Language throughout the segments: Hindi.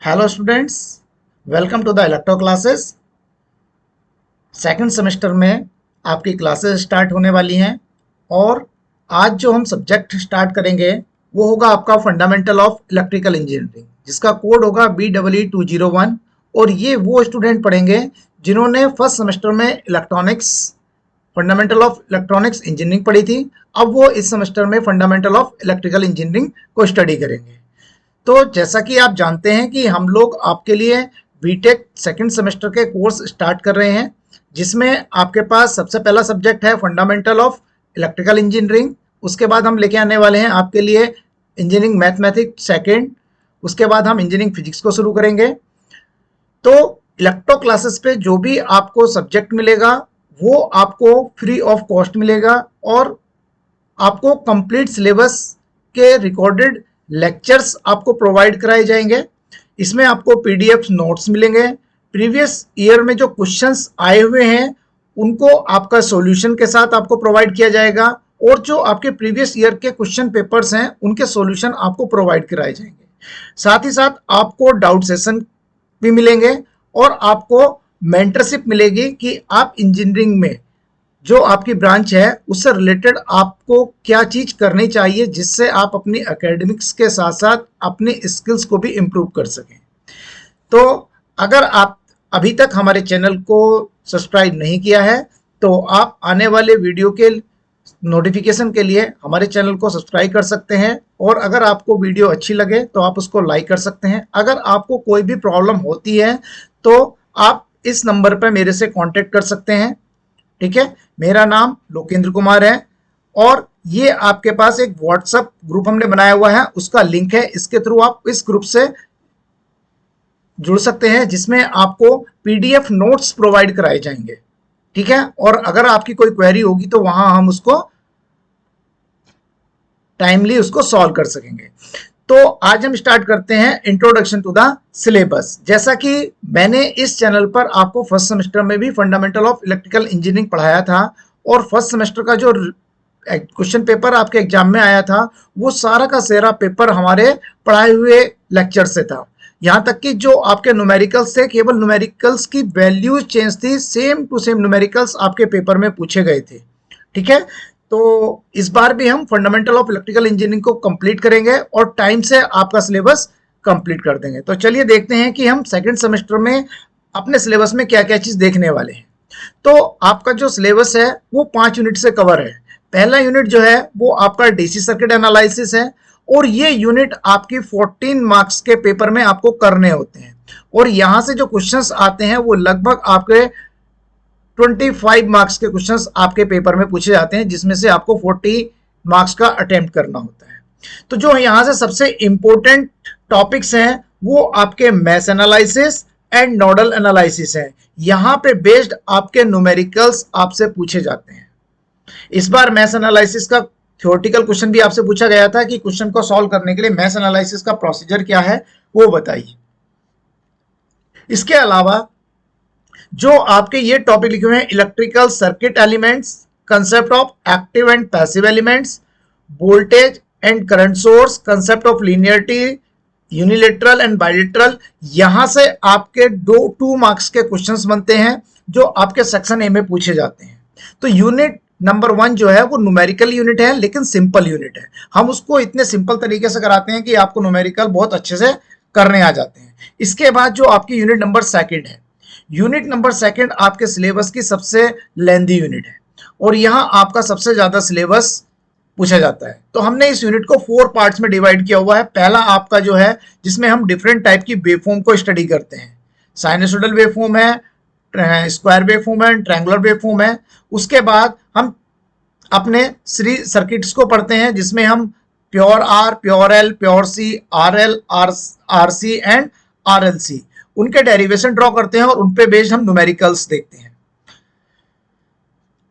Hello students, welcome to the electro classes. Second semester में आपकी क्लासेस स्टार्ट होने वाली हैं और आज जो हम सब्जेक्ट स्टार्ट करेंगे वो होगा आपका फंडामेंटल ऑफ इलेक्ट्रिकल इंजीनियरिंग, जिसका कोड होगा BEE201। और ये वो स्टूडेंट पढ़ेंगे जिन्होंने फर्स्ट सेमेस्टर में electronics fundamental of electronics engineering पढ़ी थी। अब वो इस सेमेस्टर में फंडामेंटल ऑफ इलेक्ट्रिकल इंजीनियरिंग को स्टडी करेंगे। तो जैसा कि आप जानते हैं कि हम लोग आपके लिए बीटेक सेकंड सेमेस्टर के कोर्स स्टार्ट कर रहे हैं, जिसमें आपके पास सबसे पहला सब्जेक्ट है फंडामेंटल ऑफ इलेक्ट्रिकल इंजीनियरिंग। उसके बाद हम लेके आने वाले हैं आपके लिए इंजीनियरिंग मैथमेटिक्स सेकंड। उसके बाद हम इंजीनियरिंग फिजिक्स को शुरू करेंगे। तो इलेक्ट्रो क्लासेस पे जो भी आपको सब्जेक्ट मिलेगा वो आपको फ्री ऑफ कॉस्ट मिलेगा और आपको कंप्लीट सिलेबस के रिकॉर्डेड लेक्चर्स आपको प्रोवाइड कराए जाएंगे। इसमें आपको पीडीएफ नोट्स मिलेंगे। प्रीवियस ईयर में जो क्वेश्चंस आए हुए हैं उनको आपका सॉल्यूशन के साथ आपको प्रोवाइड किया जाएगा और जो आपके प्रीवियस ईयर के क्वेश्चन पेपर्स हैं उनके सॉल्यूशन आपको प्रोवाइड कराए जाएंगे। साथ ही साथ आपको डाउट सेशन भी मिलेंगे और आपको मेंटरशिप मिलेगी कि आप इंजीनियरिंग में जो आपकी ब्रांच है उससे रिलेटेड आपको क्या चीज करनी चाहिए, जिससे आप अपनी एकेडमिक्स के साथ साथ अपनी स्किल्स को भी इम्प्रूव कर सकें। तो अगर आप अभी तक हमारे चैनल को सब्सक्राइब नहीं किया है तो आप आने वाले वीडियो के नोटिफिकेशन के लिए हमारे चैनल को सब्सक्राइब कर सकते हैं और अगर आपको वीडियो अच्छी लगे तो आप उसको लाइक कर सकते हैं। अगर आपको कोई भी प्रॉब्लम होती है तो आप इस नंबर पर मेरे से कांटेक्ट कर सकते हैं। ठीक है, मेरा नाम लोकेंद्र कुमार है और ये आपके पास एक व्हाट्सएप ग्रुप हमने बनाया हुआ है, उसका लिंक है। इसके थ्रू आप इस ग्रुप से जुड़ सकते हैं जिसमें आपको पीडीएफ नोट्स प्रोवाइड कराए जाएंगे। ठीक है, और अगर आपकी कोई क्वेरी होगी तो वहां हम उसको टाइमली उसको सॉल्व कर सकेंगे। तो आज हम स्टार्ट करते हैं इंट्रोडक्शन टू द सिलेबस। जैसा कि मैंने इस चैनल पर आपको फर्स्ट सेमेस्टर में भी फंडामेंटल ऑफ इलेक्ट्रिकल इंजीनियरिंग पढ़ाया था और फर्स्ट सेमेस्टर का जो क्वेश्चन पेपर आपके एग्जाम में आया था वो सारा का सारा पेपर हमारे पढ़ाए हुए लेक्चर से था। यहाँ तक कि जो आपके न्यूमेरिकल्स थे, केवल न्यूमेरिकल्स की वैल्यूज चेंज थी, सेम टू सेम न्यूमेरिकल्स आपके पेपर में पूछे गए थे। ठीक है, तो इस बार भी हम फंडामेंटल ऑफ इलेक्ट्रिकल इंजीनियरिंग को कंप्लीट करेंगे और टाइम से आपका सिलेबस कंप्लीट कर देंगे। तो चलिए देखते हैं कि हम सेकंड सेमेस्टर में अपने सिलेबस में क्या क्या चीज देखने वाले हैं। तो आपका जो सिलेबस है वो 5 यूनिट से कवर है। पहला यूनिट जो है वो आपका डीसी सर्किट एनालिसिस है और ये यूनिट आपकी 14 मार्क्स के पेपर में आपको करने होते हैं और यहां से जो क्वेश्चंस आते हैं वो लगभग आपके 25 मार्क्स के क्वेश्चंस आपके पेपर में पूछे जाते हैं, जिसमें से आपको 40 मार्क्स का अटेम्प्ट करना होता है। तो जो यहां से सबसे इंपॉर्टेंट टॉपिक्स हैं वो आपके mesh analysis and nodal analysis है। यहां पे बेस्ड आपके न्यूमेरिकल्स आपसे पूछे जाते हैं। इस बार मैश एनालिसिस का थ्योरेटिकल क्वेश्चन भी आपसे पूछा गया था कि क्वेश्चन को सॉल्व करने के लिए मैश एनालिसिस का प्रोसीजर क्या है वो बताइए। इसके अलावा जो आपके ये टॉपिक लिखे हुए हैं, electrical circuit elements, concept of active and passive elements, voltage and current source, concept of linearity, unilateral and bilateral, यहां से आपके 2 मार्क्स के क्वेश्चंस बनते हैं जो आपके सेक्शन ए में पूछे जाते हैं। तो यूनिट नंबर 1 जो है वो न्यूमेरिकल यूनिट है, लेकिन सिंपल यूनिट है। हम उसको इतने सिंपल तरीके से कराते हैं कि आपको न्यूमेरिकल बहुत अच्छे से करने आ जाते हैं। इसके बाद जो आपकी यूनिट नंबर 2 है, यूनिट नंबर 2 आपके सिलेबस की सबसे लेंथी यूनिट है और यहां आपका सबसे ज्यादा सिलेबस पूछा जाता है। तो हमने इस यूनिट को 4 पार्ट्स में डिवाइड किया हुआ है। पहला आपका जो है जिसमें हम डिफरेंट टाइप की वेवफॉर्म को स्टडी करते हैं। साइनसोइडल वेवफॉर्म है, स्क्वायर वेवफॉर्म है, ट्रायंगुलर वेवफॉर्म है। उसके बाद हम अपने सीरीज सर्किट्स को पढ़ते हैं जिसमें हम pure R, pure L, pure C, R L, R C and R L C, उनके डेरिवेशन ड्रॉ करते हैं और उन पे बेस्ड हम न्यूमेरिकल्स देखते हैं।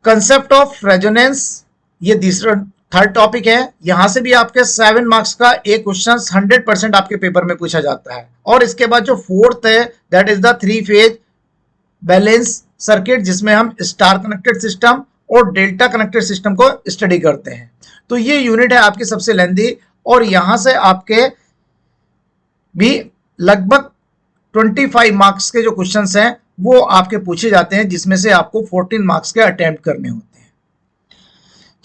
कंसेप्ट ऑफ रेजोनेंस ये थर्ड टॉपिक है। यहां से भी आपके 7 मार्क्स का एक क्वेश्चन 100% आपके पेपर में पूछा जाता है। और इसके बाद जो 4th है that is the 3 phase balance circuit, जिसमें हम स्टार कनेक्टेड सिस्टम और डेल्टा कनेक्टेड सिस्टम को स्टडी करते हैं। तो ये यूनिट है आपकी सबसे लेंथी और यहां से आपके भी लगभग 25 मार्क्स के जो क्वेश्चंस हैं वो आपके पूछे जाते हैं, जिसमें से आपको 14 मार्क्स के अटेम्प्ट करने होते हैं।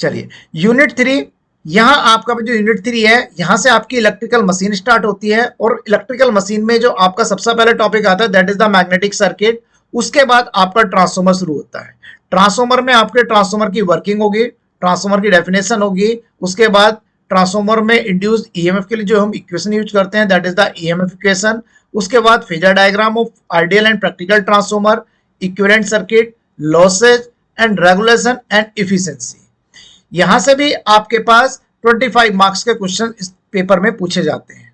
चलिए यूनिट 3, यहां आपका जो यूनिट 3 है, यहां से आपकी इलेक्ट्रिकल मशीन स्टार्ट होती है, और इलेक्ट्रिकल मशीन में जो आपका सबसे पहले टॉपिक आता है that is the magnetic circuit. उसके बाद आपका ट्रांसफॉर्मर शुरू होता है। ट्रांसफॉर्मर में आपके ट्रांसफॉर्मर की वर्किंग होगी, ट्रांसफॉर्मर की डेफिनेशन होगी। उसके बाद ट्रांसफॉर्मर में इंड्यूस्ड ईएमएफ के लिए जो हम इक्वेशन यूज करते हैं that is the EMF equation. उसके बाद phasor diagram of ideal and practical transformer, equivalent circuit, losses and regulation and efficiency. यहां से भी आपके पास 25 मार्क्स के क्वेश्चन इस पेपर में पूछे जाते हैं।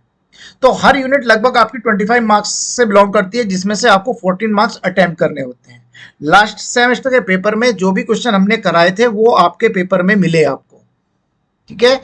तो हर यूनिट लगभग आपकी 25 मार्क्स से बिलोंग करती है, जिसमें से आपको 14 मार्क्स अटेम्प्ट करने होते हैं। लास्ट सेमेस्टर के पेपर में जो भी क्वेश्चन हमने कराए थे वो आपके पेपर में मिले आपको, ठीक है।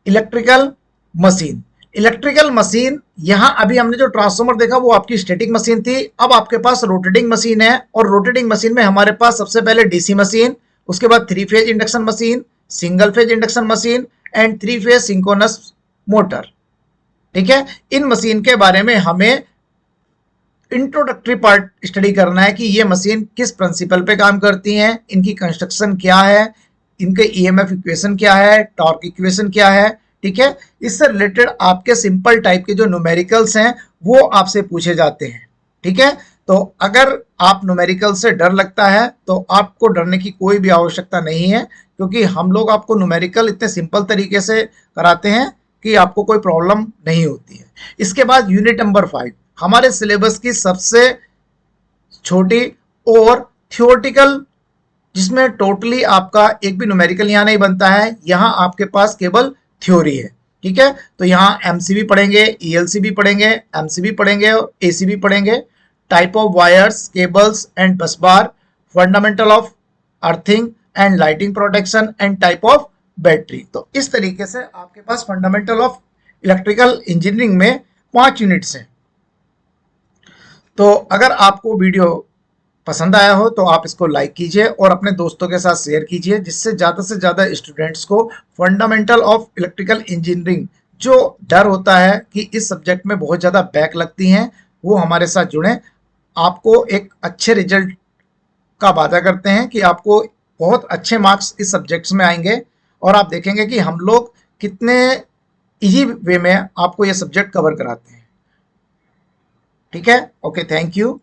इलेक्ट्रिकल मशीन, इलेक्ट्रिकल मशीन, यहां अभी हमने जो ट्रांसफॉर्मर देखा वो आपकी स्टैटिक मशीन थी। अब आपके पास रोटेटिंग मशीन है, और रोटेटिंग मशीन में हमारे पास सबसे पहले डीसी मशीन, उसके बाद 3 phase induction machine, single phase induction machine and 3 phase synchronous motor, ठीक है। इन मशीन के बारे में हमें इंट्रोडक्टरी पार्ट स्टडी करना है कि ये मशीन किस प्रिंसिपल पे काम करती हैं, इनकी कंस्ट्रक्शन क्या है, इनके ईएमएफ इक्वेशन क्या है, टॉर्क इक्वेशन क्या है, ठीक है। इससे रिलेटेड आपके सिंपल टाइप के जो न्यूमेरिकल्स हैं वो आपसे पूछे जाते हैं, ठीक है। तो अगर आप न्यूमेरिकल से डर लगता है तो आपको डरने की कोई भी आवश्यकता नहीं है, क्योंकि हम लोग आपको न्यूमेरिकल इतने सिंपल तरीके से कराते हैं कि आपको कोई प्रॉब्लम नहीं होती है। इसके बाद यूनिट नंबर 5 हमारे सिलेबस की सबसे छोटी और थियोरेटिकल, जिसमें टोटली आपका एक भी न्यूमेरिकल यहाँ नहीं बनता है, यहाँ आपके पास केवल थ्योरी है, ठीक है। तो यहाँ एमसीबी पढ़ेंगे, ईएलसीबी पढ़ेंगे, एमसीबी पढ़ेंगे और एसीबी पढ़ेंगे, type of wires, cables and bus bar, fundamental of earthing and lighting protection and type of battery. तो इस तरीके से आपके पास फंडामेंटल ऑफ इलेक्ट्रिकल इंजीनियरिंग में 5 यूनिट्स हैं। तो अगर आपको वीडियो पसंद आया हो तो आप इसको लाइक कीजिए और अपने दोस्तों के साथ शेयर कीजिए, जिससे ज़्यादा से ज़्यादा स्टूडेंट्स को फंडामेंटल ऑफ इलेक्ट्रिकल इंजीनियरिंग, जो डर होता है कि इस सब्जेक्ट में बहुत ज़्यादा बैक लगती हैं, वो हमारे साथ जुड़ें। आपको एक अच्छे रिजल्ट का वादा करते हैं कि आपको बहुत अच्छे मार्क्स इस सब्जेक्ट्स में आएंगे, और आप देखेंगे कि हम लोग कितने ईजी वे में आपको ये सब्जेक्ट कवर कराते हैं, ठीक है। Okay, thank you.